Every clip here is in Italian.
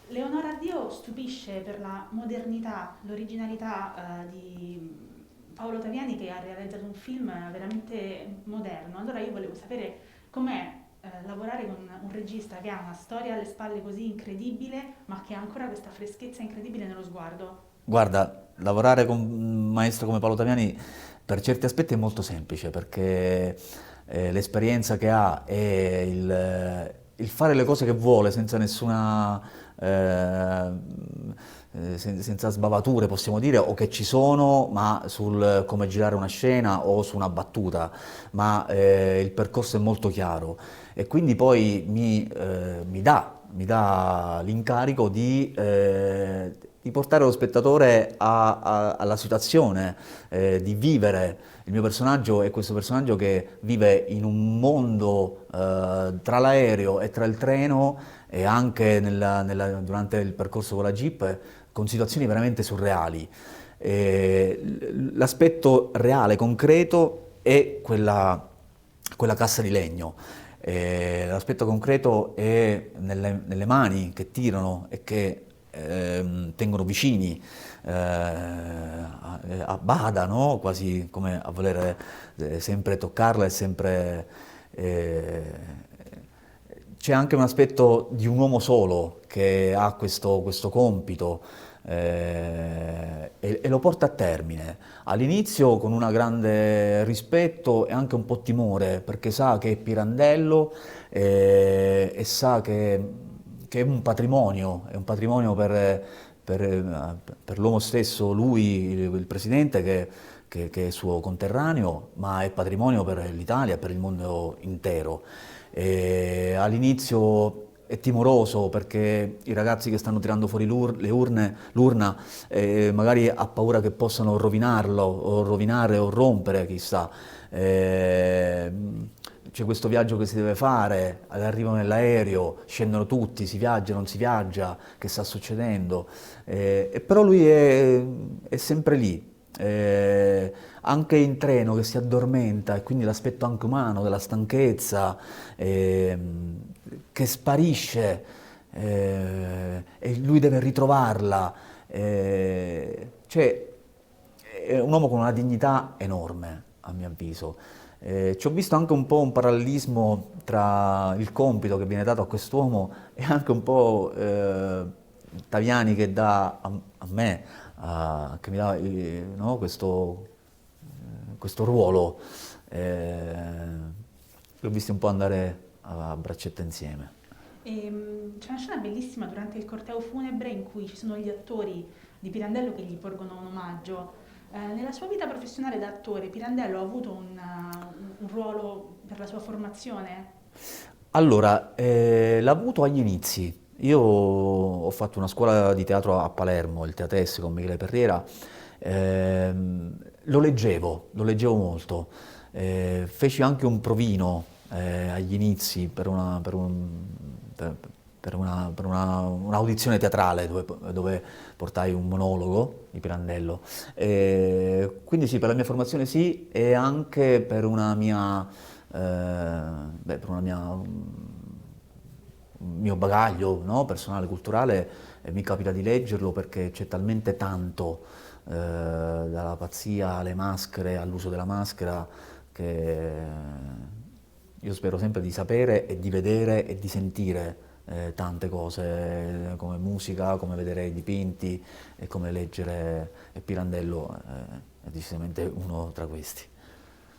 Leonora Dio stupisce per la modernità, l'originalità di Paolo Taviani che ha realizzato un film veramente moderno. Allora io volevo sapere com'è lavorare con un regista che ha una storia alle spalle così incredibile, ma che ha ancora questa freschezza incredibile nello sguardo. Guarda, lavorare con un maestro come Paolo Taviani per certi aspetti è molto semplice perché l'esperienza che ha e il fare le cose che vuole senza nessuna, senza sbavature possiamo dire, o che ci sono, ma sul come girare una scena o su una battuta, ma il percorso è molto chiaro e quindi poi mi dà l'incarico di portare lo spettatore alla situazione, di vivere. Il mio personaggio è questo personaggio che vive in un mondo tra l'aereo e tra il treno e anche durante il percorso con la Jeep con situazioni veramente surreali. L'aspetto reale, concreto, è quella cassa di legno. L'aspetto concreto è nelle mani che tirano e che tengono vicini a bada, no? Quasi come a voler sempre toccarla e sempre... c'è anche un aspetto di un uomo solo che ha questo compito e lo porta a termine. All'inizio con un grande rispetto e anche un po' timore, perché sa che è Pirandello e sa che è un patrimonio per l'uomo stesso, lui, il presidente, che è suo conterraneo, ma è patrimonio per l'Italia e per il mondo intero. All'inizio è timoroso perché i ragazzi che stanno tirando fuori l'urna, magari ha paura che possano rovinarlo, o rovinare o rompere, chissà. Eh, C'è questo viaggio che si deve fare, arrivano nell'aereo, scendono tutti, si viaggia, non si viaggia, che sta succedendo? E però lui è sempre lì, anche in treno che si addormenta e quindi l'aspetto anche umano della stanchezza, che sparisce e lui deve ritrovarla. Cioè, è un uomo con una dignità enorme, a mio avviso. Ci ho visto anche un po' un parallelismo tra il compito che viene dato a quest'uomo e anche un po' Taviani che dà a me, che mi dà no, questo ruolo. Li ho visti un po' andare a braccetta insieme. C'è una scena bellissima durante il corteo funebre in cui ci sono gli attori di Pirandello che gli porgono un omaggio. Nella sua vita professionale da attore, Pirandello ha avuto un ruolo per la sua formazione? Allora, l'ho avuto agli inizi. Io ho fatto una scuola di teatro a Palermo, il Teatesse con Michele Perriera. Lo leggevo molto. Feci anche un provino agli inizi un'audizione teatrale dove portai un monologo di Pirandello. Quindi sì, per la mia formazione sì, e anche per una mia per un mio bagaglio, no, personale, culturale, mi capita di leggerlo perché c'è talmente tanto, dalla pazzia alle maschere, all'uso della maschera, che io spero sempre di sapere e di vedere e di sentire tante cose, come musica, come vedere i dipinti e come leggere, e Pirandello è decisamente uno tra questi.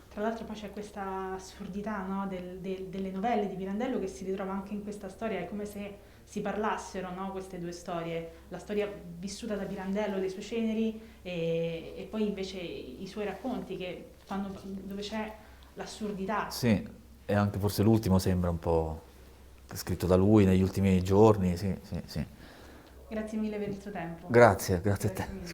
Tra l'altro poi c'è questa assurdità, no, delle novelle di Pirandello che si ritrova anche in questa storia, è come se si parlassero, no, queste due storie, la storia vissuta da Pirandello, dei suoi ceneri e poi invece i suoi racconti dove c'è l'assurdità. Sì, e anche forse l'ultimo sembra un po' scritto da lui negli ultimi giorni, sì, sì, sì. Grazie mille per il suo tempo. Grazie, grazie a Grazie te. mille.